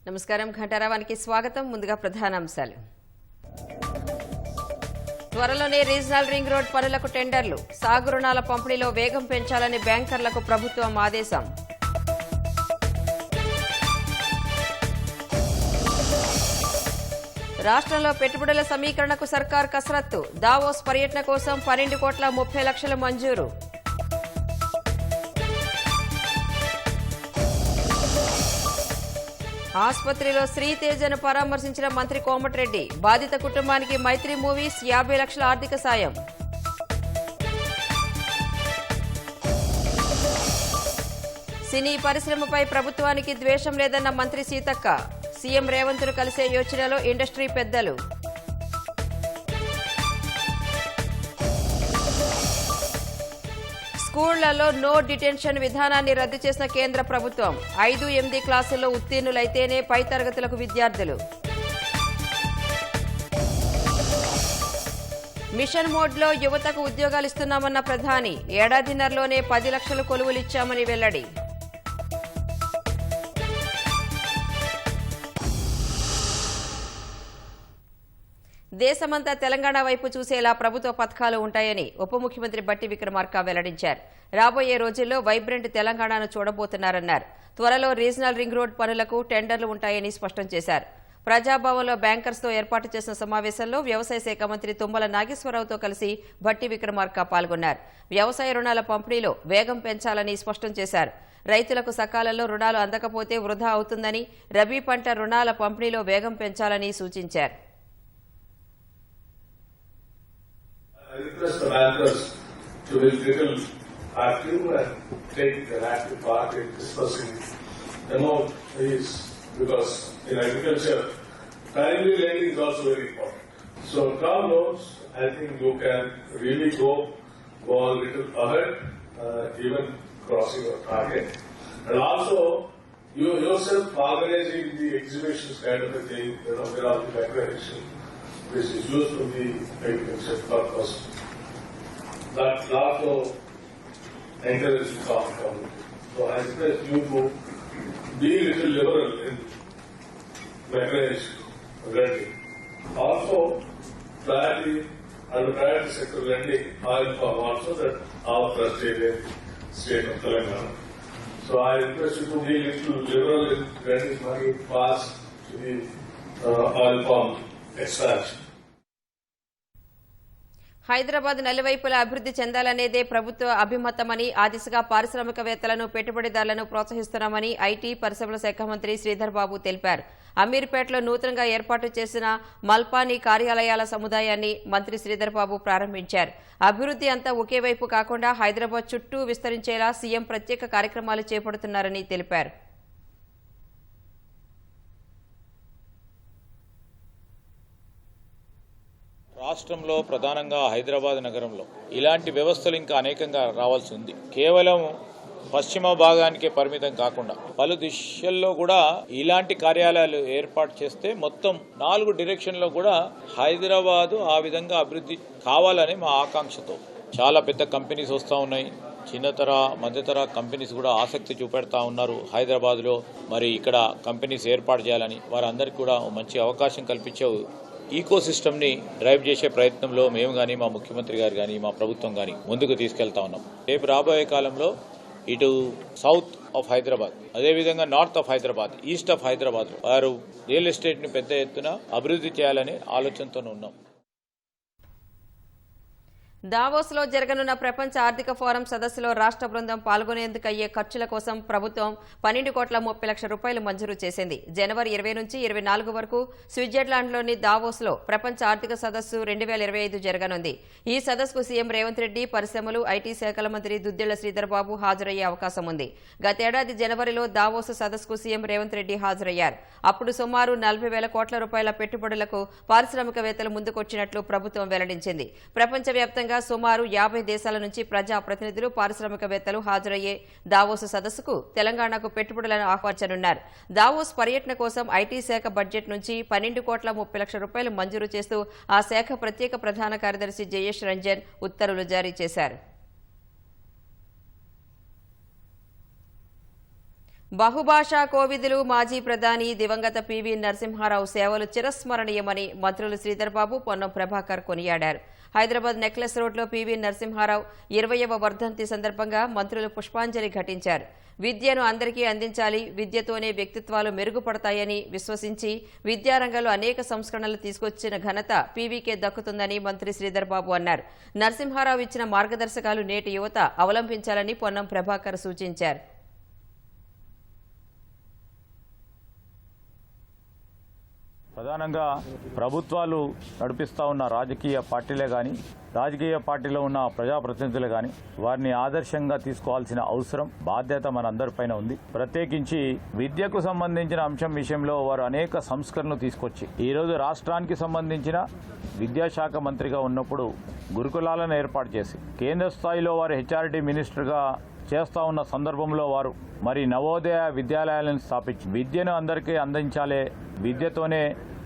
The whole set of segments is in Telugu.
నమస్కారం ఘంటారావానికి స్వాగతం. ముందుగా ప్రధానాంశాలు. త్వరలోనే రీజనల్ రింగ్ రోడ్ పనులకు టెండర్లు, సాగు రుణాల పంపిణీలో వేగం పెంచాలని బ్యాంకర్లకు ప్రభుత్వం ఆదేశం. రాష్ట్రంలో పెట్టుబడుల సమీకరణకు సర్కార్ కసరత్తు, దావోస్ పర్యటన కోసం 12,30,00,000 మంజూరు. ఆసుపత్రిలో శ్రీతేజను పరామర్శించిన మంత్రి కోమటిరెడ్డి, బాధిత కుటుంబానికి మైత్రి మూవీస్ 50 లక్షల ఆర్థిక సాయం. సినీ పరిశ్రమపై ప్రభుత్వానికి ద్వేషం లేదన్న మంత్రి సీతక్క, సీఎం రేవంత్ను కలిసే యోచనలో ఇండస్ట్రీ పెద్దలు. స్కూళ్లలో నో డిటెన్షన్ విధానాన్ని రద్దు చేసిన కేంద్ర ప్రభుత్వం, 5-8 క్లాసుల్లో ఉత్తీర్ణులైతేనే పై తరగతులకు విద్యార్థులు. మిషన్ మోడ్లో యువతకు ఉద్యోగాలిస్తున్నామన్న ప్రధాని, ఏడాదిన్నరలోనే 10 లక్షల కొలువులిచ్చామని వెల్లడి. దేశమంతా తెలంగాణ వైపు చూసేలా ప్రభుత్వ పథకాలు ఉంటాయని ఉప ముఖ్యమంత్రి బట్టి విక్రమార్క వెల్లడించారు. రాబోయే రోజుల్లో వైబ్రెంట్ తెలంగాణను చూడబోతున్నారన్నారు. త్వరలో రీజనల్ రింగ్ రోడ్ పనులకు టెండర్లు ఉంటాయని స్పష్టం చేశారు. ప్రజాభవన్లో బ్యాంకర్స్తో ఏర్పాటు చేసిన సమావేశంలో వ్యవసాయ శాఖ మంత్రి తుమ్మల నాగేశ్వరరావుతో కలిసి బట్టి విక్రమార్క పాల్గొన్నారు. వ్యవసాయ రుణాల పంపిణీలో వేగం పెంచాలని స్పష్టం చేశారు. రైతులకు సకాలంలో రుణాలు అందకపోతే వృధా అవుతుందని, రబీ పంట రుణాల పంపిణీలో వేగం పెంచాలని సూచించారు. I request the bankers to be little active and take an active part in discussing amount is because in agriculture, timely lending is also very important. So term loans, I think you can really go a little ahead, even crossing your target. And also, you yourself organizing the exhibitions kind of a thing, there are the declaration which is used for the agriculture purpose. That also encourages the farm community. So I request you to be a little liberal in mechanized lending. Also, priority under priority sector lending, I inform also that our trust area state of Telangana. So I request you to be a little liberal in lending money fast to the oil palm extraction. Hyderabad నలువైపులా అభివృద్ధి చెందాలనేదే ప్రభుత్వ అభిమతమని, ఆ దిశగా పారిశ్రామికవేత్తలను, పెట్టుబడిదారులను ప్రోత్సహిస్తున్నామని ఐటీ పరిశ్రమల శాఖ మంత్రి శ్రీధర్ బాబు తెలిపారు. అమీర్పేటలో నూతనంగా ఏర్పాటు చేసిన మల్పానీ కార్యాలయాల సముదాయాన్ని మంత్రి శ్రీధర్ బాబు ప్రారంభించారు. అభివృద్ధి అంతా ఒకే వైపు కాకుండా హైదరాబాద్ చుట్టూ విస్తరించేలా సీఎం ప్రత్యేక కార్యక్రమాలు చేపడుతున్నారని తెలిపారు. రాష్ట్రంలో ప్రధానంగా హైదరాబాద్ నగరంలో ఇలాంటి వ్యవస్థలు ఇంకా అనేకంగా రావాల్సి ఉంది. కేవలం పశ్చిమ భాగానికే పరిమితం కాకుండా పలు దిశల్లో కూడా ఇలాంటి కార్యాలయాలు ఏర్పాటు చేస్తే మొత్తం 4 డైరెక్షన్లో కూడా హైదరాబాదు ఆ విధంగా అభివృద్ధి కావాలని మా ఆకాంక్షతో చాలా పెద్ద కంపెనీస్ వస్తూ ఉన్నాయి. చిన్నతర మధ్యతర కంపెనీస్ కూడా ఆసక్తి చూపెడతా ఉన్నారు. హైదరాబాద్లో మరి ఇక్కడ కంపెనీస్ ఏర్పాటు చేయాలని వారందరికీ కూడా మంచి అవకాశం కల్పించే ఈకో సిస్టమ్ని డ్రైవ్ చేసే ప్రయత్నంలో మేము కానీ, మా ముఖ్యమంత్రి గారు కానీ, మా ప్రభుత్వం కానీ ముందుకు తీసుకెళ్తా ఉన్నాం. రేపు రాబోయే కాలంలో ఇటు సౌత్ ఆఫ్ హైదరాబాద్, అదేవిధంగా north of Hyderabad, east of Hyderabad వారు రియల్ ఎస్టేట్ని పెద్ద ఎత్తున అభివృద్ధి చేయాలనే ఆలోచనతో ఉన్నాం. దావోస్లో జరగనున్న ప్రపంచ ఆర్థిక ఫోరం సదస్సులో రాష్ట్ర బృందం పాల్గొనేందుకు అయ్యే ఖర్చుల కోసం ప్రభుత్వం 12,30,00,000 రూపాయలు మంజూరు చేసింది. జనవరి 20 నుంచి 24 వరకు స్విట్జర్లాండ్లోని దావోస్లో ప్రపంచ ఆర్థిక సదస్సు 2025 జరగనుంది. ఈ సదస్సుకు సీఎం రేవంత్ రెడ్డి, పరిశ్రమలు, ఐటీ శాఖల మంత్రి దుద్దిళ్ల శ్రీధర్ బాబు హాజరయ్యే అవకాశం ఉంది. గతేడాది జనవరిలో దావోస్ సదస్సుకు సీఎం రేవంత్ రెడ్డి హాజరయ్యారు. అప్పుడు సుమారు 40,000 కోట్ల రూపాయల పెట్టుబడులకు పారిశ్రామికవేత్తలు ముందుకొచ్చినట్లు ప్రభుత్వం వెల్లడించింది. ప్రపంచవ్యాప్తంగా సుమారు 50 దేశాల నుంచి ప్రజా ప్రతినిధులు, పారిశ్రామికవేత్తలు హాజరయ్యే దావోస్ సదస్సుకు తెలంగాణకు పెట్టుబడులను ఆహ్వానించనున్నారు. దావోస్ పర్యటన కోసం ఐటీ శాఖ బడ్జెట్ నుంచి 12,30,00,000 రూపాయలు మంజూరు చేస్తూ ఆ శాఖ ప్రత్యేక ప్రధాన కార్యదర్శి జయేష్ రంజన్ ఉత్తర్వులు జారీ చేశారు. బహుభాషా కోవిదులు మాజీ ప్రధాని దివంగత పివి నరసింహారావు సేవలు చిరస్మరణీయమని మంత్రులు శ్రీధర్ బాబు, పొన్నం ప్రభాకర్ కొనియాడారు. హైదరాబాద్ నెక్లెస్ రోడ్లో పివి నరసింహారావు 20వ వర్ధంతి సందర్భంగా మంత్రులు పుష్పాంజలి ఘటించారు. విద్యను అందరికీ అందించాలి, విద్యతోనే వ్యక్తిత్వాలు మెరుగుపడతాయని విశ్వసించి విద్యారంగంలో అనేక సంస్కరణలు తీసుకొచ్చిన ఘనత పీవీకే దక్కుతుందని మంత్రి శ్రీధర్ బాబు అన్నారు. నరసింహారావు ఇచ్చిన మార్గదర్శకాలు నేటి యువత అవలంబించాలని పొన్నం ప్రభాకర్ సూచించారు. ప్రధానంగా ప్రభుత్వాలు నడిపిస్తూ ఉన్న రాజకీయ పార్టీలే కానీ, రాజకీయ పార్టీలో ఉన్న ప్రజాప్రతినిధులు కానీ వారిని ఆదర్శంగా తీసుకోవాల్సిన అవసరం, బాధ్యత మనందరిపైన ఉంది. ప్రత్యేకించి విద్యకు సంబంధించిన అంశం విషయంలో వారు అనేక సంస్కరణలు తీసుకొచ్చి ఈరోజు రాష్ట్రానికి సంబంధించిన విద్యాశాఖ మంత్రిగా ఉన్నప్పుడు గురుకులాలను ఏర్పాటు చేసి కేంద్ర స్థాయిలో వారు హెచ్ఆర్డీ మినిస్టర్గా చేస్తూ ఉన్న సందర్భంలో వారు మరి నవోదయ విద్యాలయాలను స్థాపించి విద్యను అందరికీ అందించాలి, విద్యతోనే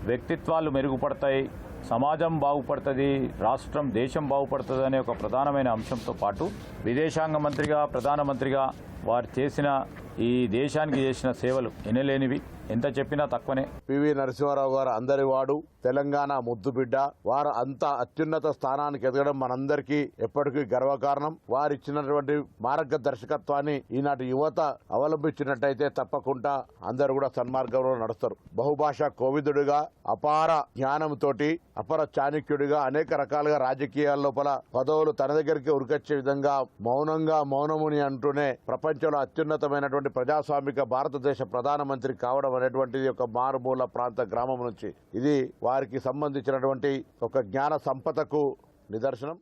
వ్యక్తిత్వాలు మెరుగుపడతాయి, సమాజం బాగుపడుతుంది, రాష్ట్రం దేశం బాగుపడుతుంది అనే ఒక ప్రధానమైన అంశంతో పాటు విదేశాంగ మంత్రిగా, ప్రధానమంత్రిగా వారు చేసిన ఈ దేశానికి చేసిన సేవలు ఎనలేనివి, ఎంత చెప్పినా తక్కువనే. పివి నరసింహారావు గారు అందరి వాడు, తెలంగాణ ముద్దుబిడ్డ. వారు అంత అత్యున్నత స్థానానికి ఎదగడం మనందరికీ ఎప్పటికీ గర్వకారణం. వారు ఇచ్చినటువంటి మార్గదర్శకత్వాన్ని ఈనాటి యువత అవలంబించినట్టయితే తప్పకుండా అందరూ కూడా సన్మార్గంలో నడుస్తారు. బహుభాషా కోవిదుడిగా, అపార జ్ఞానంతో, అపర చాణక్యుడిగా అనేక రకాలుగా రాజకీయాల లోపల పదవులు తన దగ్గరికి ఉరికొచ్చే విధంగా మౌనంగా మౌనముని అంటూనే ప్రపంచంలో అత్యున్నతమైనటువంటి ప్రజాస్వామిక భారతదేశ ప్రధానమంత్రి కావడం అనేటువంటిది ఒక మారుమూల ప్రాంత గ్రామం నుంచి ఇది వారికి సంబంధించినటువంటి ఒక జ్ఞాన సంపదకు నిదర్శనం.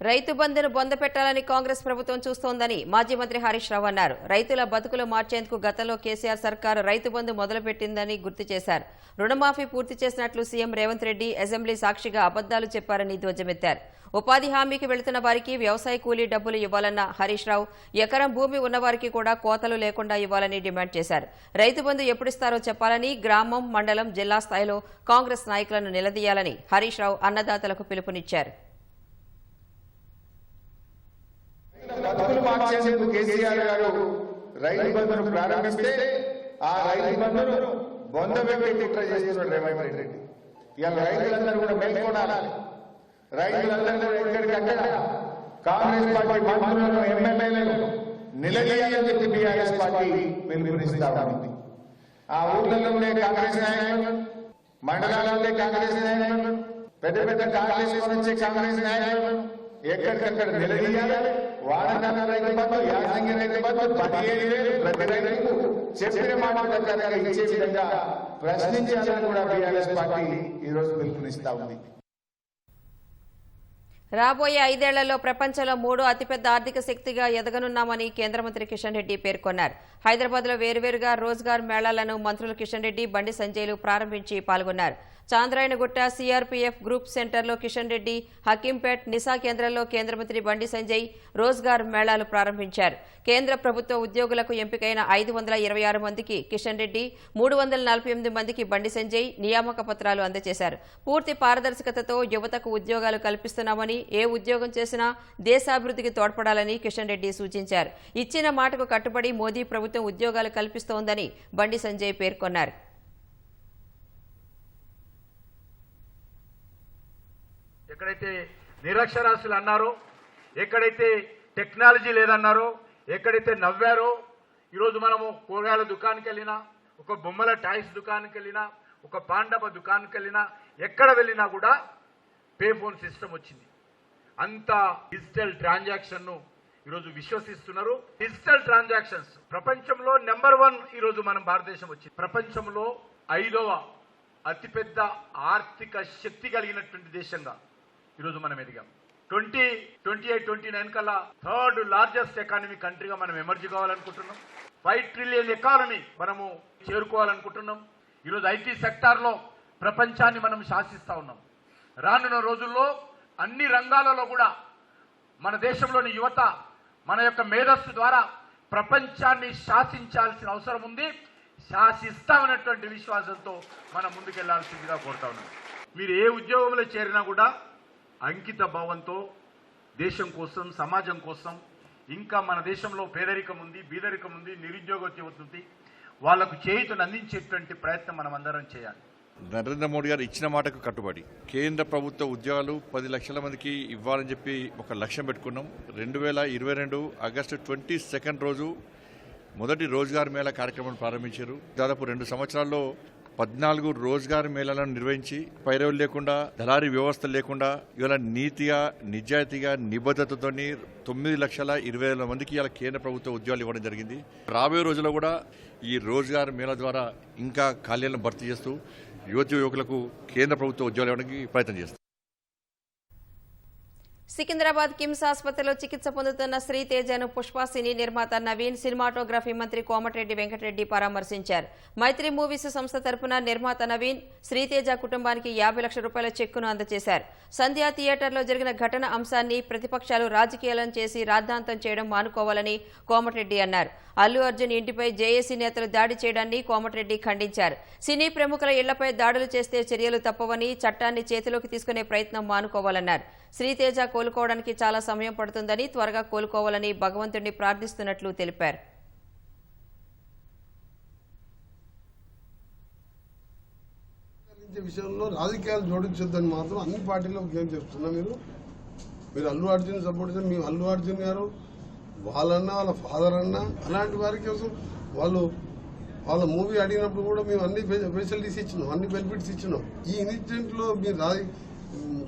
రైతు బంధును బొందపెట్టాలని కాంగ్రెస్ ప్రభుత్వం చూస్తోందని మాజీ మంత్రి హరీష్ రావు అన్నారు. రైతుల బతుకులు మార్చేందుకు గతంలో కేసీఆర్ సర్కారు రైతు బంధు మొదలుపెట్టిందని గుర్తు చేశారు. రుణమాఫీ పూర్తి చేసినట్లు సీఎం రేవంత్ రెడ్డి అసెంబ్లీ సాక్షిగా అబద్దాలు చెప్పారని ధ్వజమెత్తారు. ఉపాధి హామీకి వెళుతున్న వారికి వ్యవసాయ కూలీ డబ్బులు ఇవ్వాలన్న హరీష్ రావు ఎకరం భూమి ఉన్నవారికి కూడా కోతలు లేకుండా ఇవ్వాలని డిమాండ్ చేశారు. రైతు బంధు ఎప్పుడిస్తారో చెప్పాలని గ్రామం, మండలం, జిల్లా స్థాయిలో కాంగ్రెస్ నాయకులను నిలదీయాలని హరీష్ రావు అన్నదాతలకు పిలుపునిచ్చారు. బతుకులు మార్చేందుకు కేసీఆర్ గారు రైతు బంధును ప్రారంభిస్తే ఆ రైతు బంధును బొందబెట్టి కుట్ర చేస్తున్నాడు రేవంత్ రెడ్డి. ఇవాళ రైతులందరూ కూడా మేల్కొనాలి. రైతులందరూ కూడా ఎక్కడికక్కడ కాంగ్రెస్ పార్టీ మంత్రులను, ఎమ్మెల్యేలను నిలదీయాలని చెప్పి టీఆర్ఎస్ పార్టీ పిలుపునిస్తా ఉంది. ఆ ఊర్లలో ఉండే కాంగ్రెస్ నాయకులు, మండలాల్లో ఉండే కాంగ్రెస్ నాయకులు, పెద్ద పెద్ద కాంగ్రెస్ వచ్చే కాంగ్రెస్ నాయకులు ఎక్కడికక్కడ నిలదీయాలి. వాడన రైతు బంధు, యాసంగి రైతు బంధు 17,000 ప్రతి రైతుకు చెప్పిన మాట ప్రకారంగా ఇచ్చే విధంగా ప్రశ్నించాలని కూడా టీఆర్ఎస్ పార్టీ ఈ రోజు పిలుపునిస్తా ఉంది. రాబోయే 5 ఏళ్లలో ప్రపంచంలో 3వ అతిపెద్ద ఆర్థిక శక్తిగా ఎదగనున్నామని కేంద్ర మంత్రి కిషన్ రెడ్డి పేర్కొన్నారు. హైదరాబాద్లో వేర్వేరుగా రోజ్గార్ మేళాలను మంత్రులు కిషన్ రెడ్డి, బండి సంజయ్లు ప్రారంభించి పాల్గొన్నారు. చాంద్రాయణగుట్ట సిఆర్పీఎఫ్ గ్రూప్ సెంటర్లో కిషన్ రెడ్డి, హకీంపేట్ నిసా కేంద్రంలో కేంద్ర మంత్రి బండి సంజయ్ రోజ్గార్ మేళాలు ప్రారంభించారు. కేంద్ర ప్రభుత్వ ఉద్యోగులకు ఎంపికైన 526 మందికి కిషన్ రెడ్డి, 348 మందికి బండి సంజయ్ నియామక పత్రాలు అందజేశారు. పూర్తి పారదర్శకతతో యువతకు ఉద్యోగాలు కల్పిస్తున్నామని, ఏ ఉద్యోగం చేసినా దేశాభివృద్ధికి తోడ్పడాలని కిషన్ రెడ్డి సూచించారు. ఇచ్చిన మాటకు కట్టుబడి మోదీ ప్రభుత్వం ఉద్యోగాలు కల్పిస్తోందని బండి సంజయ్ పేర్కొన్నారు. ఎక్కడైతే నిరక్షరాస్యులు అన్నారో, ఎక్కడైతే టెక్నాలజీ లేదన్నారో, ఎక్కడైతే నవ్వారో, ఈరోజు మనము కూరగాయల దుకాణానికి వెళ్ళినా, ఒక బొమ్మల టాయ్స్ దుకాణానికి వెళ్ళినా, ఒక పాండవ దుకాణానికి వెళ్ళినా, ఎక్కడ వెళ్ళినా కూడా పే ఫోన్ సిస్టమ్ వచ్చింది. అంత డిజిటల్ ట్రాన్సాక్షన్ను ఈరోజు విశ్వసిస్తున్నారు. డిజిటల్ ట్రాన్సాక్షన్స్ ప్రపంచంలో నెంబర్ 1 ఈరోజు మనం భారతదేశం వచ్చింది. ప్రపంచంలో 5వ అతిపెద్ద ఆర్థిక శక్తి కలిగినటువంటి దేశంగా ఈరోజు మనం ఎదిగాం. 2028-29 కల్లా 3rd లార్జెస్ట్ ఎకానమీ కంట్రీగా మనం ఎమర్జ్ కావాలనుకుంటున్నాం. 5 ట్రిలియన్ ఎకానమీ మనము చేరుకోవాలనుకుంటున్నాం. ఈరోజు ఐటీ సెక్టార్లో ప్రపంచాన్ని మనం శాసిస్తా ఉన్నాం. రానున్న రోజుల్లో అన్ని రంగాలలో కూడా మన దేశంలోని యువత మన యొక్క మేధస్సు ద్వారా ప్రపంచాన్ని శాసించాల్సిన అవసరం ఉంది. శాసిస్తామన్నటువంటి విశ్వాసంతో మనం ముందుకెళ్లాల్సిందిగా కోరుతా ఉన్నాం. మీరు ఏ ఉద్యోగంలో చేరినా కూడా అంకిత భావంతో దేశం కోసం, సమాజం కోసం ఇంకా మన దేశంలో పేదరికం ఉంది, బీదరికం ఉంది, నిరుద్యోగం ఉంది. వాళ్లకు చేయూతను అందించేటువంటి ప్రయత్నం మనం అందరం చేయాలి. నరేంద్ర మోడీ గారు ఇచ్చిన మాటకు కట్టుబడి కేంద్ర ప్రభుత్వ ఉద్యోగాలు 10 లక్షల మందికి ఇవ్వాలని చెప్పి ఒక లక్ష్యం పెట్టుకున్నాం. 2022 ఆగస్టు 22 రోజు మొదటి రోజ్గార్ మేళా కార్యక్రమాన్ని ప్రారంభించారు. దాదాపు 2 సంవత్సరాల్లో 14 రోజ్గార్ మేళాలను నిర్వహించి పైరవులు లేకుండా, దళారీ వ్యవస్థ లేకుండా ఇవాళ నీతిగా, నిజాయితీగా, నిబద్ధతతో 9,20,000 మందికి ఇలా కేంద్ర ప్రభుత్వ ఉద్యోగాలు ఇవ్వడం జరిగింది. రాబోయే రోజుల్లో కూడా ఈ రోజ్గార్ మేళా ద్వారా ఇంకా ఖాళీలను భర్తీ చేస్తూ యువకులకు కేంద్ర ప్రభుత్వ ఉద్యోగాలు ఇవ్వడానికి ప్రయత్నం చేస్తారు. సికింద్రాబాద్ కిమ్స్ ఆసుపత్రిలో చికిత్స పొందుతున్న శ్రీతేజను పుష్ప సినీ నిర్మాత నవీన్, సినిమాటోగ్రఫీ మంత్రి కోమటిరెడ్డి వెంకటరెడ్డి పరామర్శించారు. మైత్రి మూవీస్ సంస్థ తరపున నిర్మాత నవీన్ శ్రీతేజ కుటుంబానికి 50 లక్షల రూపాయల చెక్కును అందజేశారు. సంధ్యా థియేటర్లో జరిగిన ఘటన అంశాన్ని ప్రతిపక్షాలు రాజకీయాలను చేసి రాద్ధాంతం చేయడం మానుకోవాలని కోమటిరెడ్డి అన్నారు. అల్లు అర్జున్ ఇంటిపై జేఏసీ నేతలు దాడి చేయడాన్ని కోమటిరెడ్డి ఖండించారు. సినీ ప్రముఖుల ఇళ్లపై దాడులు చేస్తే చర్యలు తప్పవని, చట్టాన్ని చేతిలోకి తీసుకునే ప్రయత్నం మానుకోవాలన్నారు. శ్రీతేజ కోలుకోవడానికి చాలా సమయం పడుతుందని, త్వరగా కోలుకోవాలని భగవంతుడిని ప్రార్థిస్తున్నట్లు తెలిపారు. విషయంలో రాజకీయాలు జోడించొద్దని మాత్రం అన్ని పార్టీలకు ఏం చెప్తున్నా, మీరు అల్లు అర్జున్ సపోర్ట్ చేస్తే, మీ అల్లు అర్జున్ గారు వాళ్ళన్నా, వాళ్ళ ఫాదర్ అన్నా, అలాంటి వారి కోసం వాళ్ళ మూవీ అడిగినప్పుడు కూడా మేము అన్ని ఫెసిలిటీస్ ఇచ్చినాం, అన్ని బెనిఫిట్స్ ఇచ్చినాం. ఈ ఇన్సిడెంట్ లో మీరు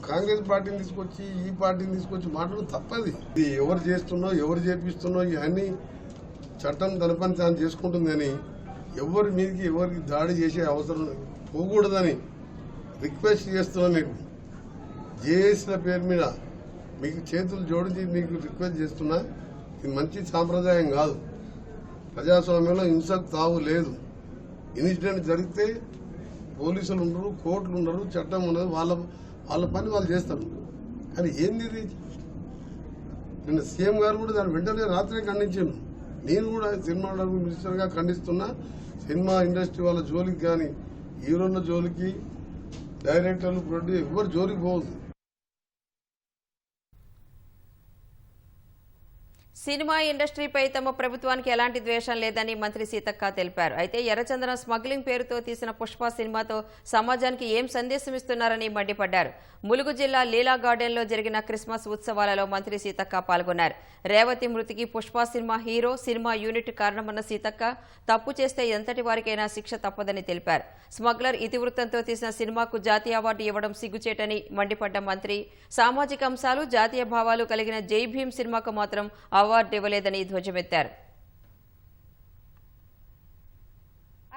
కాంగ్రెస్ పార్టీని తీసుకొచ్చి, ఈ పార్టీని తీసుకొచ్చి మాట్లాడడం తప్పది. ఇది ఎవరు చేస్తున్నో, ఎవరు చేపిస్తున్నో ఇవన్నీ చట్టం తన పని తాను చేసుకుంటుందని, ఎవరి మీదకి ఎవరికి దాడి చేసే అవసరం పోకూడదని రిక్వెస్ట్ చేస్తున్నా. మీకు జేఏసీల పేరు మీద మీకు చేతులు జోడించి మీకు రిక్వెస్ట్ చేస్తున్నా. ఇది మంచి సాంప్రదాయం కాదు. ప్రజాస్వామ్యంలో హింసకు తావు లేదు. ఇన్సిడెంట్ జరిగితే పోలీసులు ఉండరు, కోర్టులు ఉండరు, చట్టం ఉండదు, వాళ్ళ పని వాళ్ళు చేస్తారు. కానీ ఏంది నిన్న సీఎం గారు కూడా దాని వెంటనే రాత్రే ఖండించాను. నేను కూడా సినిమాటోగ్రఫీ మినిస్టర్గా ఖండిస్తున్నా. సినిమా ఇండస్ట్రీ వాళ్ళ జోలికి కానీ, హీరోల జోలికి, డైరెక్టర్లు, ప్రొడ్యూసర్ ఎవరు జోలికి పోవద్దు. సినిమా ఇండస్ట్రీపై తమ ప్రభుత్వానికి ఎలాంటి ద్వేషం లేదని మంత్రి సీతక్క తెలిపారు. అయితే ఎర్రచందనం స్మగ్లింగ్ పేరుతో తీసిన పుష్ప సినిమాతో సమాజానికి ఏం సందేశం ఇస్తున్నారని మండిపడ్డారు. ములుగు జిల్లా లీలా గార్డెన్లో జరిగిన క్రిస్మస్ ఉత్సవాలలో మంత్రి సీతక్క పాల్గొన్నారు. రేవతి మృతికి Pushpa cinema hero, cinema unit కారణమన్న సీతక్క తప్పు చేస్తే ఎంతటి వారికైనా శిక్ష తప్పదని తెలిపారు. స్మగ్లర్ ఇతివృత్తంతో తీసిన సినిమాకు జాతీయ అవార్డు ఇవ్వడం సిగ్గుచేటని మండిపడ్డ మంత్రి సామాజిక అంశాలు, జాతీయ భావాలు కలిగిన జై భీమ్ సినిమాకు మాత్రం అవార్డు ఇవ్వలేదని ధ్వజమెత్తారు.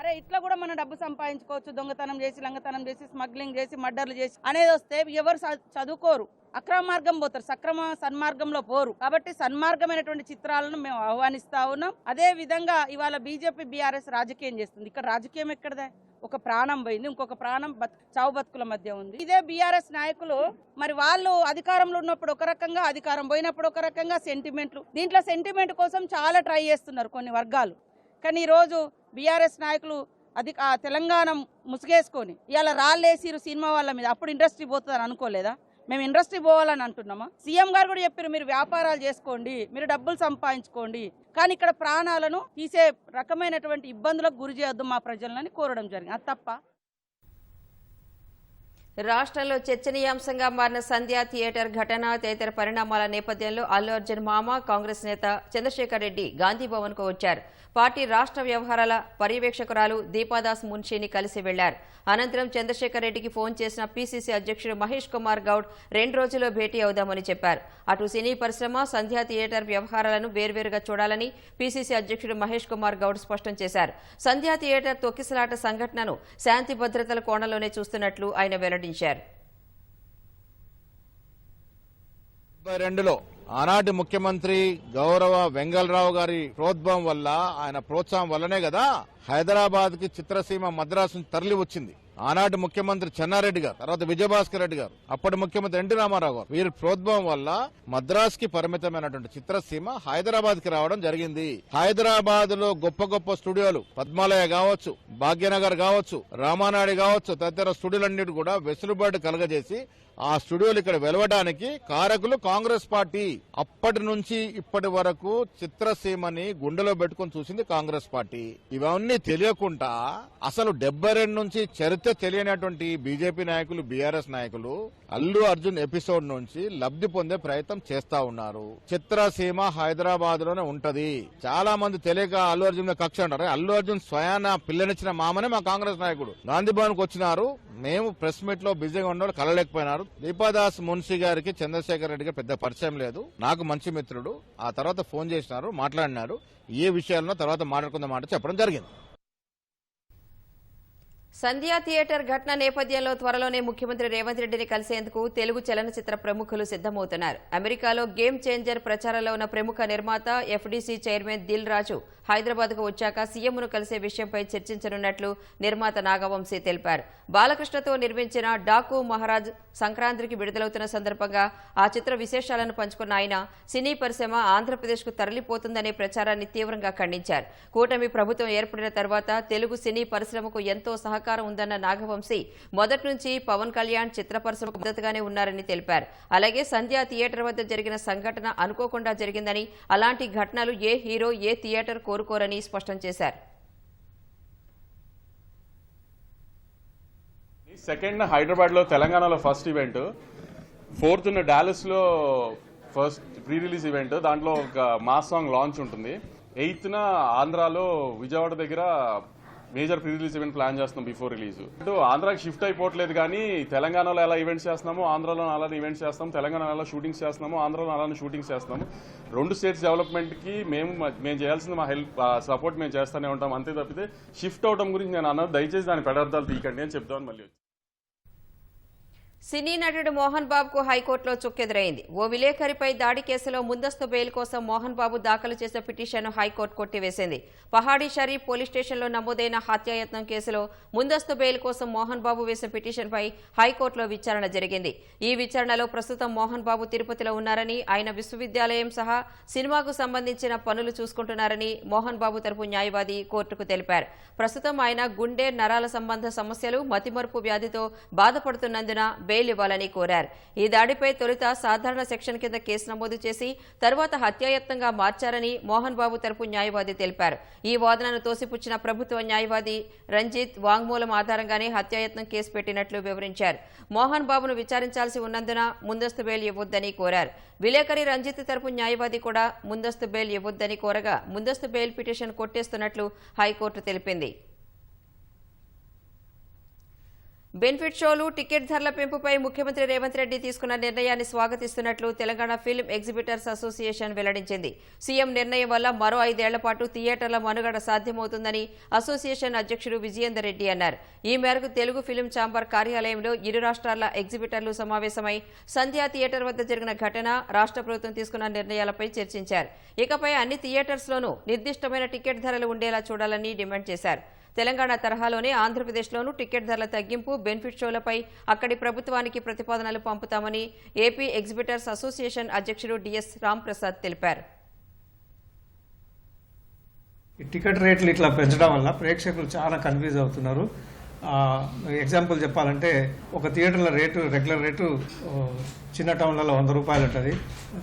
అరే ఇట్లా కూడా మనం డబ్బు సంపాదించుకోవచ్చు, దొంగతనం చేసి, లంగతనం చేసి, స్మగ్లింగ్ చేసి, మర్డర్లు చేసి అనేది వస్తే ఎవరు చదువుకోరు, అక్రమ మార్గం పోతారు, సక్రమ సన్మార్గంలో పోరు. కాబట్టి సన్మార్గమైనటువంటి చిత్రాలను మేము ఆహ్వానిస్తా ఉన్నాం. అదే విధంగా ఇవాళ బీజేపీ, బీఆర్ఎస్ రాజకీయం చేస్తుంది. ఇక్కడ రాజకీయం ఎక్కడదే? ఒక ప్రాణం పోయింది, ఇంకొక ప్రాణం చావు బతుకుల మధ్య ఉంది. ఇదే బీఆర్ఎస్ నాయకులు మరి వాళ్ళు అధికారంలో ఉన్నప్పుడు ఒక రకంగా, అధికారం పోయినప్పుడు ఒక రకంగా సెంటిమెంట్లు, దీంట్లో సెంటిమెంట్ కోసం చాలా ట్రై చేస్తున్నారు కొన్ని వర్గాలు. కానీ ఈరోజు బీఆర్ఎస్ నాయకులు తెలంగాణ ముసుగేసుకొని ఇవాళ రాళ్ళేసిరు సినిమా వాళ్ళ మీద. అప్పుడు ఇండస్ట్రీ పోతుందని అనుకోలేదా? మేము ఇండస్ట్రీ పోవాలని అంటున్నామా? సీఎం గారు కూడా చెప్పారు, మీరు వ్యాపారాలు చేసుకోండి, మీరు డబ్బులు సంపాదించుకోండి, కానీ ఇక్కడ ప్రాణాలను తీసే రకమైనటువంటి ఇబ్బందులకు గురి చేయొద్దు మా ప్రజలని కోరడం జరిగింది. అది తప్ప? రాష్ట్రంలో చర్చనీయాంశంగా మారిన సంధ్యా థియేటర్ ఘటన తదితర పరిణామాల నేపథ్యంలో అల్లు అర్జున్ మామ, కాంగ్రెస్ నేత చంద్రశేఖర్ రెడ్డి గాంధీభవన్కు వచ్చారు. పార్టీ రాష్ట్ర వ్యవహారాల పర్యవేక్షకురాలు దీపాదాస్ మున్షిని కలిసి వెళ్లారు. అనంతరం చంద్రశేఖర్ రెడ్డికి ఫోన్ చేసిన పీసీసీ అధ్యక్షుడు మహేష్ కుమార్ గౌడ్ 2 రోజుల్లో భేటీ అవుదామని చెప్పారు. అటు సినీ పరిశ్రమ, సంధ్యా థియేటర్ వ్యవహారాలను వేర్వేరుగా చూడాలని పీసీసీ అధ్యక్షుడు మహేష్ కుమార్ గౌడ్ స్పష్టం చేశారు. సంధ్యా థియేటర్ తొక్కిసలాట సంఘటనను శాంతి భద్రతల కోణంలోనే చూస్తున్నట్లు ఆయన వెల్లడించారు. 1972లో ఆనాటి ముఖ్యమంత్రి గౌరవ వెంగళరావు గారి ప్రోద్బలం వల్ల, ఆయన ప్రోత్సాహం వల్లనే కదా హైదరాబాద్ కి చిత్రసీమ మద్రాసు తరలి వచ్చింది. ఆనాటి ముఖ్యమంత్రి చెన్నారెడ్డి గారు, తర్వాత విజయభాస్కర్ రెడ్డి గారు, అప్పటి ముఖ్యమంత్రి ఎన్టీ రామారావు గారు, వీరి ప్రోద్బలం వల్ల మద్రాస్ కి పరిమితమైనటువంటి చిత్రసీమ హైదరాబాద్ కి రావడం జరిగింది. హైదరాబాద్ లో గొప్ప గొప్ప స్టూడియోలు పద్మాలయ కావచ్చు, భాగ్యనగర్ కావచ్చు, రామానాయుడు కావచ్చు, తదితర స్టూడియోలన్నిటి కూడా వెసులుబాటు కలగజేసి ఆ స్టూడియోలు ఇక్కడ వెలవడానికి కారకులు కాంగ్రెస్ పార్టీ. అప్పటి నుంచి ఇప్పటి వరకు చిత్రసీమని గుండెలో పెట్టుకుని చూసింది కాంగ్రెస్ పార్టీ. ఇవన్నీ తెలియకుండా అసలు 72 నుంచి చరిత్ర తెలియనటువంటి బీజేపీ నాయకులు, బీఆర్ఎస్ నాయకులు అల్లు అర్జున్ ఎపిసోడ్ నుంచి లబ్ధి పొందే ప్రయత్నం చేస్తా ఉన్నారు. చిత్రసీమ హైదరాబాద్ లోనే ఉంటది. చాలా మంది తెలియక అల్లు అర్జున్ కక్ష అంటారు. అల్లు అర్జున్ స్వయాన పిల్లనిచ్చిన మామనే మా కాంగ్రెస్ నాయకుడు. గాంధీ భవన్ కు వచ్చినారు. మేము ప్రెస్ మీట్ లో బిజీగా ఉన్న కలలేకపోయినారు. దీపాదాస్ మున్షి గారికి చంద్రశేఖర్ రెడ్డికి పెద్ద పరిచయం లేదు. నాకు మంచి మిత్రుడు. ఆ తర్వాత ఫోన్ చేసినారు, మాట్లాడినారు. ఏ విషయాల్లో తర్వాత మాట్లాడుకున్న మాట చెప్పడం జరిగింది. సంధ్యా థియేటర్ ఘటన నేపథ్యంలో త్వరలోనే ముఖ్యమంత్రి రేవంత్ రెడ్డిని కలిసేందుకు తెలుగు చలనచిత్ర ప్రముఖులు సిద్దమవుతున్నారు. అమెరికాలో గేమ్ చేంజర్ ప్రచారంలో ఉన్న ప్రముఖ నిర్మాత ఎఫ్డీసీ చైర్మన్ దిల్ రాజు హైదరాబాద్ కు వచ్చాక సీఎంను కలిసే విషయంపై చర్చించనున్నట్లు నిర్మాత నాగవంశీ తెలిపారు. బాలకృష్ణతో నిర్మించిన డాకు మహారాజ్ సంక్రాంతికి విడుదలవుతున్న సందర్భంగా ఆ చిత్ర విశేషాలను పంచుకున్న ఆయన సినీ పరిశ్రమ ఆంధ్రప్రదేశ్ కు తరలిపోతుందనే ప్రచారాన్ని తీవ్రంగా ఖండించారు. కూటమి ప్రభుత్వం ఏర్పడిన తర్వాత తెలుగు సినీ పరిశ్రమకు ఎంతో సహకారం ఉందన్న నాగవంశీ మొదటి నుంచి పవన్ కళ్యాణ్ చిత్ర పరిశ్రమకు మద్దతుగానే ఉన్నారని తెలిపారు. అలాగే సంధ్యా థియేటర్ వద్ద జరిగిన సంఘటన అనుకోకుండా జరిగిందని, అలాంటి ఘటనలు ఏ హీరో, ఏ థియేటర్ కోరుకోరని స్పష్టం చేశారు. సెకండ్ హైదరాబాద్ లో, తెలంగాణలో ఫస్ట్ ఈవెంట్, 4th డాలస్ లో ఫస్ట్ ప్రీ రిలీజ్ ఈవెంట్. దాంట్లో ఒక మాస్ సాంగ్ లాంచ్ ఉంటుంది. 8th ఆంధ్రాలో విజయవాడ దగ్గర major pre release event plan చేస్తున్నాం బిఫోర్ రిలీజ్. ఆంధ్రాకి షిఫ్ట్ అయిపోవట్లేదు, కానీ తెలంగాణలో ఎలా ఈవెంట్స్ చేస్తున్నామో ఆంధ్రాలో అలానే ఈవెంట్స్ చేస్తాం. తెలంగాణలో ఎలా షూటింగ్స్ చేస్తున్నామో ఆంధ్రాలో అలానే షూటింగ్స్ చేస్తున్నాము. 2 స్టేట్స్ డెవలప్మెంట్ కి మేము చేయాల్సింది మా హెల్ప్, సపోర్ట్ మేము చేస్తూనే ఉంటాం. అంతే తప్పితే షిఫ్ట్ అవడం గురించి నేను అన్నది దయచేసి దాని పెడార్థాలు తీయకండి అని చెప్తామని మళ్ళీ. సినీ నటుడు మోహన్ బాబుకు హైకోర్టులో చుక్కెదురైంది. ఓ విలేకరిపై దాడి కేసులో ముందస్తు బెయిల్ కోసం మోహన్ బాబు దాఖలు చేసిన పిటిషన్ను హైకోర్టు కొట్టివేసింది. పహాడీ షరీఫ్ పోలీస్ స్టేషన్లో నమోదైన హత్యాయత్నం కేసులో ముందస్తు బెయిల్ కోసం మోహన్ బాబు వేసిన పిటిషన్పై హైకోర్టులో విచారణ జరిగింది. ఈ విచారణలో ప్రస్తుతం మోహన్ బాబు తిరుపతిలో ఉన్నారని, ఆయన విశ్వవిద్యాలయం సహా సినిమాకు సంబంధించిన పనులు చూసుకుంటున్నారని మోహన్ బాబు తరపు న్యాయవాది కోర్టుకు తెలిపారు. ప్రస్తుతం ఆయన గుండె నరాల సంబంధ సమస్యలు, మతిమరుపు వ్యాధితో బాధపడుతున్నందున బెయిల్ ఇవ్వాలని కోరారు. ఈ దాడిపై తొలుత సాధారణ సెక్షన్ కింద కేసు నమోదు చేసి తర్వాత హత్యాయత్నంగా మార్చారని మోహన్ బాబు తరపు న్యాయవాది తెలిపారు. ఈ వాదనను తోసిపుచ్చిన ప్రభుత్వ న్యాయవాది రంజిత్ వాంగ్మూలం ఆధారంగానే హత్యాయత్నం కేసు పెట్టినట్లు వివరించారు. మోహన్ బాబును విచారించాల్సి ఉన్నందున ముందస్తు బెయిల్ ఇవ్వొద్దని కోరారు. విలేకరి రంజిత్ తరపు న్యాయవాది కూడా ముందస్తు బెయిల్ ఇవ్వొద్దని కోరగా ముందస్తు బెయిల్ పిటిషన్ కొట్టేస్తున్నట్లు హైకోర్టు తెలిపింది. బెనిఫిట్ షోలు, టికెట్ ధరల పెంపుపై ముఖ్యమంత్రి రేవంత్ రెడ్డి తీసుకున్న నిర్ణయాన్ని స్వాగతిస్తున్నట్లు తెలంగాణ ఫిల్మ్ ఎగ్జిబిటర్స్ అసోసియేషన్ వెల్లడించింది. సీఎం నిర్ణయం వల్ల మరో 5 ఏళ్ల పాటు థియేటర్ల మనుగడ సాధ్యమవుతుందని అసోసియేషన్ అధ్యక్షుడు విజయేందర్ రెడ్డి అన్నారు. ఈ మేరకు తెలుగు ఫిల్మ్ ఛాంబర్ కార్యాలయంలో ఇరు రాష్ట్రాల ఎగ్జిబిటర్లు సమావేశమై సంధ్యా థియేటర్ వద్ద జరిగిన ఘటన, రాష్ట్ర ప్రభుత్వం తీసుకున్న నిర్ణయాలపై చర్చించారు. ఇకపై అన్ని థియేటర్స్లోనూ నిర్దిష్టమైన టికెట్ ధరలు ఉండేలా చూడాలని డిమాండ్ చేశారు. తెలంగాణ తరహాలోనే ఆంధ్రప్రదేశ్లోనూ టికెట్ ధరల తగ్గింపు, బెనిఫిట్ షోలపై అక్కడి ప్రభుత్వానికి ప్రతిపాదనలు పంపుతామని ఏపీ ఎగ్జిబిటర్స్ అసోసియేషన్ అధ్యక్షుడు డిఎస్ రాంప్రసాద్ తెలిపారు. టికెట్ రేట్లు ఇట్లా పెంచడం వల్ల ప్రేక్షకులు చాలా కన్ఫ్యూజ్ అవుతున్నారు. ఎగ్జాంపుల్ చెప్పాలంటే ఒక థియేటర్ల రేటు, రెగ్యులర్ రేటు చిన్న టౌన్లలో 100 రూపాయలు ఉంటుంది.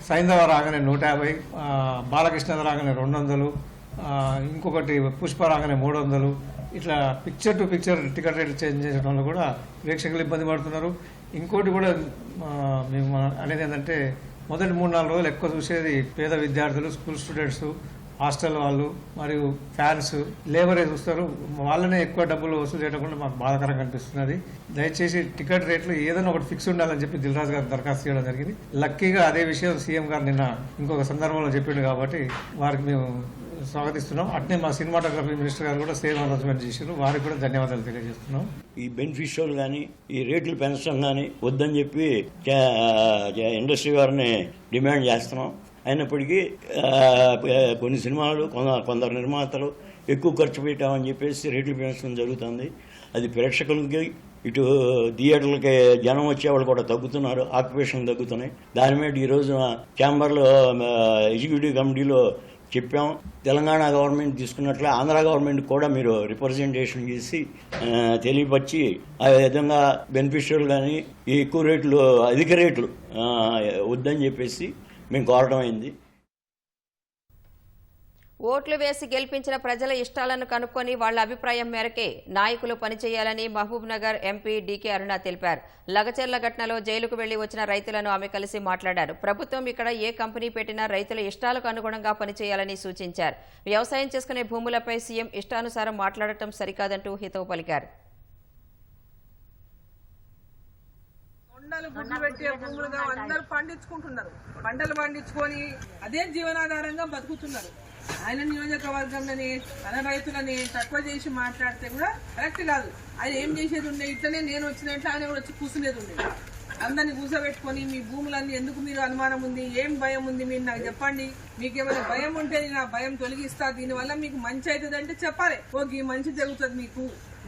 సైంధవ రాగానే 150, బాలకృష్ణ రాగానే 200, ఇంకొకటి పుష్ప రాగానే 300. ఇట్లా పిక్చర్ టు పిక్చర్ టికెట్ రేట్లు చేంజ్ చేయడం వల్ల కూడా ప్రేక్షకులు ఇబ్బంది పడుతున్నారు. ఇంకోటి కూడా మేము అనేది ఏంటంటే మొదటి 3-4 రోజులు ఎక్కువ చూసేది పేద విద్యార్థులు, స్కూల్ స్టూడెంట్స్, హాస్టల్ వాళ్ళు మరియు ఫ్యాన్స్, లేబరే చూస్తారు. వాళ్ళనే ఎక్కువ డబ్బులు వసూలు చేయడం కూడా మాకు బాధాకరంగా అనిపిస్తున్నది. దయచేసి టికెట్ రేట్లు ఏదైనా ఒకటి ఫిక్స్ ఉండాలని చెప్పి దిల్ రాజు గారు దరఖాస్తు చేయడం జరిగింది. లక్కీగా అదే విషయం సీఎం గారు నిన్న ఇంకొక సందర్భంలో చెప్పిండు కాబట్టి వారికి మేము స్వాగతిస్తున్నాం. అట్నే మా సినిమాటోగ్రఫీ మినిస్టర్ గారు కూడా సేమ్ అనౌన్స్మెంట్ చేశారు. వారికి కూడా ధన్యవాదాలు తెలియజేస్తున్నాం. ఈ బెనిఫిషియల్ కానీ ఈ రేట్లు పెంచడం కానీ వద్దని చెప్పి ఇండస్ట్రీ వారిని డిమాండ్ చేస్తున్నాం. అయినప్పటికీ కొన్ని సినిమాలు, కొందరు నిర్మాతలు ఎక్కువ ఖర్చు పెట్టామని చెప్పేసి రేట్లు పెంచడం జరుగుతుంది. అది ప్రేక్షకులకి ఇటు థియేటర్లకి జనం వచ్చేవాళ్ళు కూడా తగ్గుతున్నారు, ఆక్యుపేషన్ తగ్గుతున్నాయి. దాని మీద ఈరోజు ఛాంబర్లో ఎగ్జిక్యూటివ్ కమిటీలో చెప్పాం. తెలంగాణ గవర్నమెంట్ తీసుకున్నట్లే ఆంధ్ర గవర్నమెంట్ కూడా మీరు రిప్రజెంటేషన్ చేసి తెలియపరిచి ఆ విధంగా బెనిఫిషియల్ కానీ ఈ ఎక్కువ రేట్లు అధిక రేట్లు వద్దని చెప్పేసి మేము కోరడం అయింది. ఓట్లు వేసి గెలిపించిన ప్రజల ఇష్టాలను కనుక్కొని వాళ్ల అభిప్రాయం మేరకే నాయకులు పనిచేయాలని మహబూబ్ నగర్ ఎంపీ డీకే అరుణ తెలిపారు. లగచెర్ల ఘటనలో జైలుకు వెళ్లి వచ్చిన రైతులను ఆమె కలిసి మాట్లాడారు. ప్రభుత్వం ఇక్కడ ఏ కంపెనీ పెట్టినా రైతుల ఇష్టాలకు అనుగుణంగా పనిచేయాలని సూచించారు. వ్యవసాయం చేసుకునే భూములపై సీఎం ఇష్టానుసారం మాట్లాడటం సరికాదంటూ హితవు పలికారు. అందరూ పండించుకుంటున్నారు, పంటలు పండించుకొని అదే జీవనాధారంగా బతుకుతున్నారు. ఆయన నియోజకవర్గంలోని తన రైతులని తక్కువ చేసి మాట్లాడితే కూడా కరెక్ట్ కాదు. ఆయన ఏం చేసేది ఉండే, ఇట్లనే నేను వచ్చినట్లు ఆయన కూడా వచ్చి కూర్చునేది ఉండే. అందరినీ కూర్చోబెట్టుకొని మీ భూములన్నీ ఎందుకు మీరు అనుమానం ఉంది, ఏం భయం ఉంది, మీరు నాకు చెప్పండి, మీకేమైనా భయం ఉంటే నేను ఆ భయం తొలగిస్తా, దీనివల్ల మీకు మంచి అవుతుంది అంటే చెప్పాలి. ఓకే మంచి జరుగుతుంది,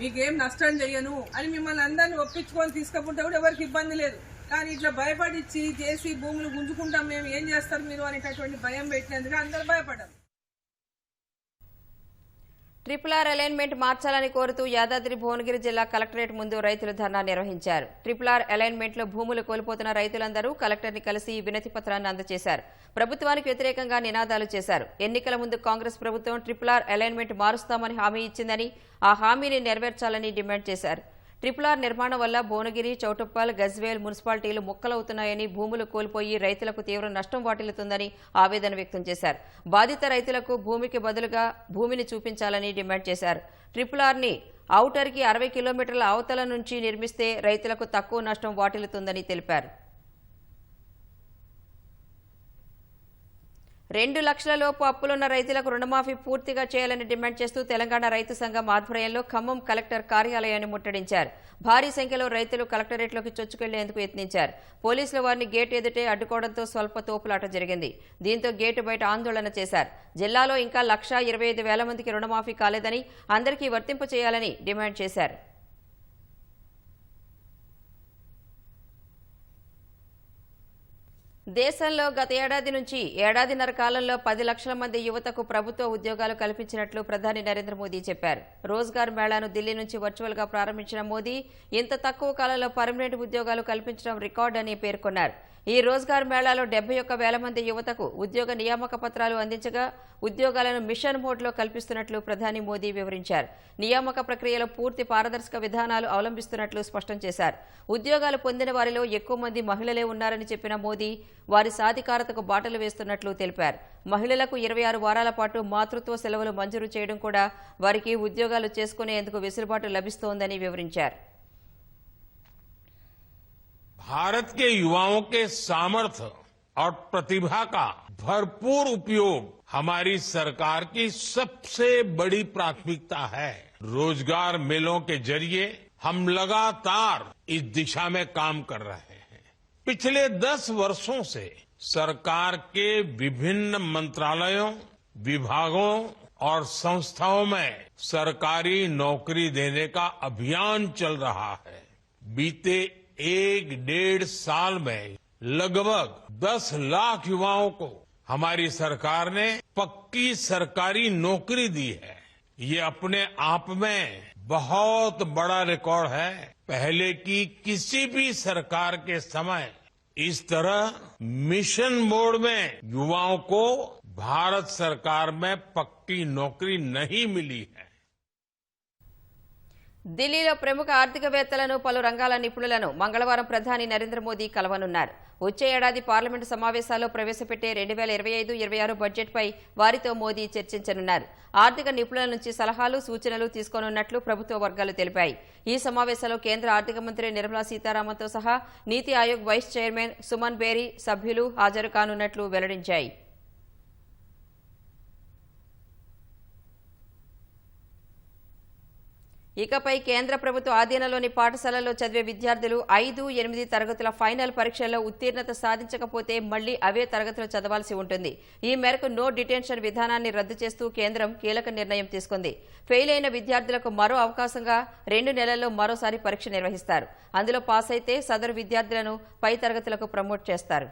మీకేం నష్టం చెయ్యను అని మిమ్మల్ని అందరినీ ఒప్పించుకొని తీసుకుంటే కూడా ఎవరికి ఇబ్బంది లేదు. కానీ ఇట్లా భయపడిచ్చి చేసి భూములు గుంజుకుంటాం మేము, ఏం చేస్తారు మీరు అనేటటువంటి భయం పెట్టినందుకు అందరూ భయపడ్డారు. RRR అలైన్మెంట్ మార్చాలని కోరుతూ యాదాద్రి భువనగిరి జిల్లా కలెక్టరేట్ ముందు రైతులు ధర్నా నిర్వహించారు. RRR అలైన్మెంట్లో భూములు కోల్పోతున్న రైతులందరూ కలెక్టర్ని కలిసి వినతి పత్రాన్ని అందజేశారు. ప్రభుత్వానికి వ్యతిరేకంగా నినాదాలు చేశారు. ఎన్నికల ముందు కాంగ్రెస్ ప్రభుత్వం RRR అలైన్మెంట్ మారుస్తామని హామీ ఇచ్చిందని, ఆ హామీని నెరవేర్చాలని డిమాండ్ చేశారు. RRR నిర్మాణం వల్ల భువనగిరి, చౌటుప్పల్, గజ్వేల్ మున్సిపాలిటీలు ముక్కలవుతున్నాయని, భూములు కోల్పోయి రైతులకు తీవ్ర నష్టం వాటిల్లుతుందని ఆవేదన వ్యక్తం చేశారు. బాధిత రైతులకు భూమికి బదులుగా భూమిని చూపించాలని డిమాండ్ చేశారు. RRRని ఔటర్కి 60 కిలోమీటర్ల అవతల నుంచి నిర్మిస్తే రైతులకు తక్కువ నష్టం వాటిల్లుతుందని తెలిపారు. 2 లక్షల లోపు అప్పులున్న రైతులకు రుణమాఫీ పూర్తిగా చేయాలని డిమాండ్ చేస్తూ తెలంగాణ రైతు సంఘం ఆధ్వర్యంలో ఖమ్మం కలెక్టర్ కార్యాలయాన్ని ముట్టడించారు. భారీ సంఖ్యలో రైతులు కలెక్టరేట్లోకి చొచ్చుకెళ్లేందుకు యత్నించారు. పోలీసులు వారిని గేటు ఎదుటే అడ్డుకోవడంతో స్వల్ప తోపులాట జరిగింది. దీంతో గేటు బయట ఆందోళన చేశారు. జిల్లాలో ఇంకా 1,25,000 మందికి రుణమాఫీ కాలేదని, అందరికీ వర్తింపు చేయాలని డిమాండ్ చేశారు. దేశంలో గత ఏడాది నుంచి ఏడాదిన్నర కాలంలో 10 లక్షల మంది యువతకు ప్రభుత్వ ఉద్యోగాలు కల్పించినట్లు ప్రధాని నరేంద్ర మోదీ చెప్పారు. రోజ్గార్ మేళాను ఢిల్లీ నుంచి వర్చువల్ గా ప్రారంభించిన మోదీ ఇంత తక్కువ కాలంలో పర్మనెంట్ ఉద్యోగాలు కల్పించడం రికార్డు అని పేర్కొన్నారు. ఈ రోజ్గార్ మేళాలో 71,000 మంది యువతకు ఉద్యోగ నియామక పత్రాలు అందించగా ఉద్యోగాలను మిషన్ మోడ్లో కల్పిస్తున్నట్లు ప్రధాని మోదీ వివరించారు. నియామక ప్రక్రియలో పూర్తి పారదర్శక విధానాలు అవలంబిస్తున్నట్లు స్పష్టం చేశారు. ఉద్యోగాలు పొందిన వారిలో ఎక్కువ మంది మహిళలే ఉన్నారని చెప్పిన మోదీ వారి సాధికారతకు బాటలు వేస్తున్నట్లు తెలిపారు. మహిళలకు 26 వారాల పాటు మాతృత్వ సెలవులు మంజూరు చేయడం కూడా వారికి ఉద్యోగాలు చేసుకునేందుకు వెసులుబాటు లభిస్తోందని వివరించారు. भारत के युवाओं के सामर्थ्य और प्रतिभा का भरपूर उपयोग हमारी सरकार की सबसे बड़ी प्राथमिकता है. रोजगार मेलों के जरिए हम लगातार इस दिशा में काम कर रहे हैं. पिछले 10 वर्षों से सरकार के विभिन्न मंत्रालयों, विभागों और संस्थाओं में सरकारी नौकरी देने का अभियान चल रहा है. बीते 1-1.5 साल में लगभग 10 लाख युवाओं को हमारी सरकार ने पक्की सरकारी नौकरी दी है. ये अपने आप में बहुत बड़ा रिकॉर्ड है. पहले की किसी भी सरकार के समय इस तरह मिशन मोड में युवाओं को भारत सरकार में पक्की नौकरी नहीं मिली है. ఢిల్లీలో ప్రముఖ ఆర్థికవేత్తలను, పలు రంగాల నిపుణులను మంగళవారం ప్రధాని నరేంద్ర మోదీ కలవనున్నారు. వచ్చే ఏడాది పార్లమెంటు సమావేశాల్లో ప్రవేశపెట్టే 2025-26 బడ్జెట్పై వారితో మోదీ చర్చించనున్నారు. ఆర్థిక నిపుణుల నుంచి సలహాలు, సూచనలు తీసుకోనున్నట్లు ప్రభుత్వ వర్గాలు తెలిపాయి. ఈ సమావేశంలో కేంద్ర ఆర్థిక మంత్రి నిర్మలా సీతారామన్తో సహా నీతి ఆయోగ్ వైస్ చైర్మన్ సుమన్ బేరీ సభ్యులు హాజరు కానున్నట్లు వెల్లడించాయి. ఇకపై కేంద్ర ప్రభుత్వ ఆధీనంలోని పాఠశాలల్లో చదివే విద్యార్థులు 5, 8 తరగతుల ఫైనల్ పరీక్షల్లో ఉత్తీర్ణత సాధించకపోతే మళ్లీ అవే తరగతులు చదవాల్సి ఉంటుంది. ఈ మేరకు నో డిటెన్షన్ విధానాన్ని రద్దు చేస్తూ కేంద్రం కీలక నిర్ణయం తీసుకుంది. ఫెయిల్ అయిన విద్యార్థులకు మరో అవకాశంగా 2 నెలల్లో మరోసారి పరీక్ష నిర్వహిస్తారు. అందులో పాస్ అయితే సదరు విద్యార్థులను పై తరగతులకు ప్రమోట్ చేస్తారు.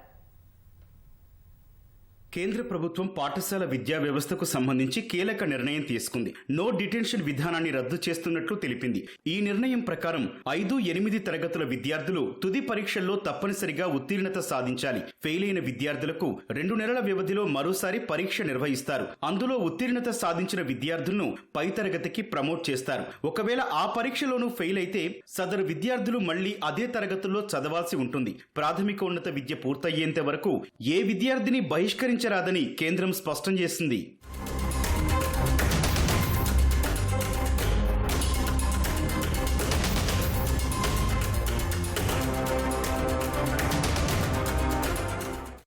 కేంద్ర ప్రభుత్వం పాఠశాల విద్యా వ్యవస్థకు సంబంధించి కీలక నిర్ణయం తీసుకుంది. నో డిటెన్షన్ విధానాన్ని రద్దు చేస్తున్నట్లు తెలిపింది. ఈ నిర్ణయం ప్రకారం 5, 8 తరగతుల విద్యార్థులు తుది పరీక్షల్లో తప్పనిసరిగా ఉత్తీర్ణత సాధించాలి. ఫెయిల్ అయిన విద్యార్థులకు 2 నెలల వ్యవధిలో మరోసారి పరీక్ష నిర్వహిస్తారు. అందులో ఉత్తీర్ణత సాధించిన విద్యార్థులను పై తరగతికి ప్రమోట్ చేస్తారు. ఒకవేళ ఆ పరీక్షలోనూ ఫెయిల్ అయితే సదరు విద్యార్థులు మళ్లీ అదే తరగతుల్లో చదవాల్సి ఉంటుంది. ప్రాథమికోన్నత విద్య పూర్తయ్యేంత వరకు ఏ విద్యార్థిని బహిష్కరించరాదని కేంద్రం స్పష్టం చేసింది.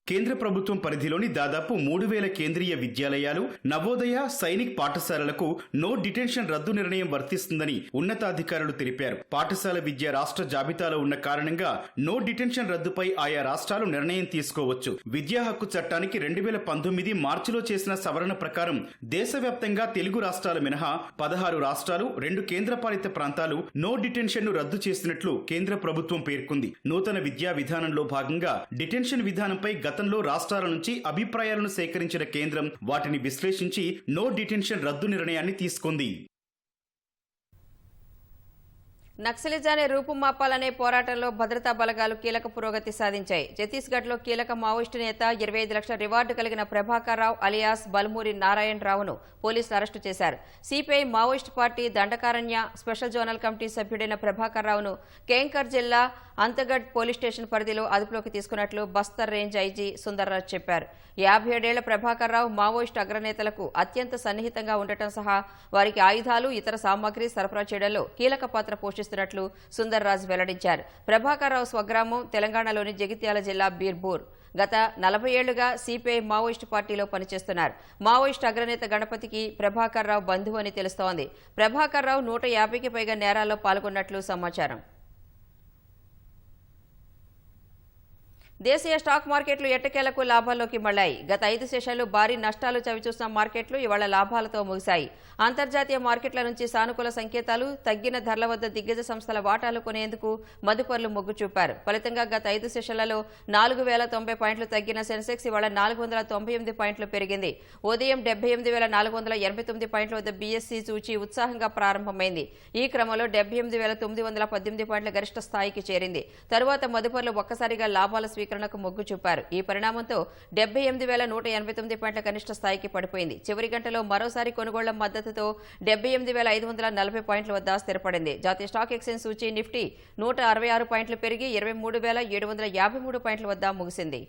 కేంద్ర ప్రభుత్వం పరిధిలోని దాదాపు 3000 కేంద్రీయ విద్యాలయాలు, నవోదయ, సైనిక్ పాఠశాలలకు నో డిటెన్షన్ రద్దు నిర్ణయం వర్తిస్తుందని ఉన్నతాధికారులు తెలిపారు. పాఠశాల విద్య రాష్ట్ర జాబితాలో ఉన్న కారణంగా నో డిటెన్షన్ రద్దుపై ఆయా రాష్ట్రాలు నిర్ణయం తీసుకోవచ్చు. విద్యా హక్కు చట్టానికి 2019 మార్చిలో చేసిన సవరణ ప్రకారం దేశవ్యాప్తంగా తెలుగు రాష్ట్రాలు మినహా 16 రాష్ట్రాలు, 2 కేంద్రపాలిత ప్రాంతాలు నో డిటెన్షన్ ను రద్దు చేసినట్లు కేంద్ర ప్రభుత్వం పేర్కొంది. నూతన విద్యా విధానంలో భాగంగా డిటెన్షన్ విధానంపై గతంలో రాష్ట్రాల నుంచి అభిప్రాయాలను సేకరించిన కేంద్రం వాటిని విశ్లేషించి నో డిటెన్షన్ రద్దు నిర్ణయాన్ని తీసుకుంది. నక్సలిజాన్ని రూపుమాపాలనే పోరాటంలో భద్రతా బలగాలు కీలక పురోగతి సాధించాయి. ఛత్తీస్గఢ్లో కీలక మావోయిస్టు నేత 25 లక్షల రివార్డు కలిగిన ప్రభాకర్ రావు అలియాస్ బల్మూరి నారాయణ రావును పోలీసులు అరెస్టు చేశారు. CPI Maoist party Dandakaranya special zonal committee సభ్యుడైన ప్రభాకర్ రావును కేంకర్ జిల్లా అంతగఢ్ పోలీస్ స్టేషన్ పరిధిలో అదుపులోకి తీసుకున్నట్లు బస్తర్ రేంజ్ ఐజీ సుందర్రాజ్ చెప్పారు. 57 ఏళ్ల ప్రభాకర్ రావు మావోయిస్టు అగ్రనేతలకు అత్యంత సన్నిహితంగా ఉండటం సహా వారికి ఆయుధాలు, ఇతర సామాగ్రి సరఫరా చేయడంలో కీలక పాత్ర పోషిస్తున్నట్లు సుందర్రాజ్ వెల్లడించారు. ప్రభాకర్ రావు స్వగ్రామం తెలంగాణలోని జగిత్యాల జిల్లా బీర్పూర్. గత 40 ఏళ్లుగా సిపిఐ మావోయిస్టు పార్టీలో పనిచేస్తున్నారు. మావోయిస్టు అగ్రనేత గణపతికి ప్రభాకర్ రావు బంధువు అని తెలుస్తోంది. ప్రభాకర్ రావు 150కి పైగా నేరాల్లో పాల్గొన్నట్లు సమాచారం. దేశీయ స్టాక్ మార్కెట్లు ఎట్టకేలకు లాభాల్లోకి మళ్లాయి. గత 5 సెషన్లు భారీ నష్టాలు చవిచూసిన మార్కెట్లు ఇవాళ లాభాలతో ముగిశాయి. అంతర్జాతీయ మార్కెట్ల నుంచి సానుకూల సంకేతాలు, తగ్గిన ధరల వద్ద దిగ్గజ సంస్థల వాటాలు కొనేందుకు మదుపర్లు మొగ్గు చూపారు. ఫలితంగా గత 5 సెషన్లలో 4090 పాయింట్లు తగ్గిన సెన్సెక్స్ ఇవాళ 498 పాయింట్లు పెరిగింది. ఉదయం 78,489 పాయింట్ల వద్ద బీఎస్సీ సూచీ ఉత్సాహంగా ప్రారంభమైంది. ఈ క్రమంలో 78,918 పాయింట్ల గరిష్ట స్థాయికి చేరింది. తరువాత మదుపర్లు ఒక్కసారిగా లాభాల స్వీకరణకు మొగ్గు చూపారు. ఈ పరిణామంతో 78,189 పాయింట్ల కనిష్ట స్థాయికి పడిపోయింది. చివరి గంటలో మరోసారి కొనుగోళ్ల మద్దతుతో 78,540 పాయింట్ల వద్ద స్థిరపడింది. జాతీయ స్టాక్ ఎక్స్చేంజ్ సూచీ నిఫ్టీ 166 పాయింట్లు పెరిగి 23,753 పాయింట్ల వద్ద ముగిసింది.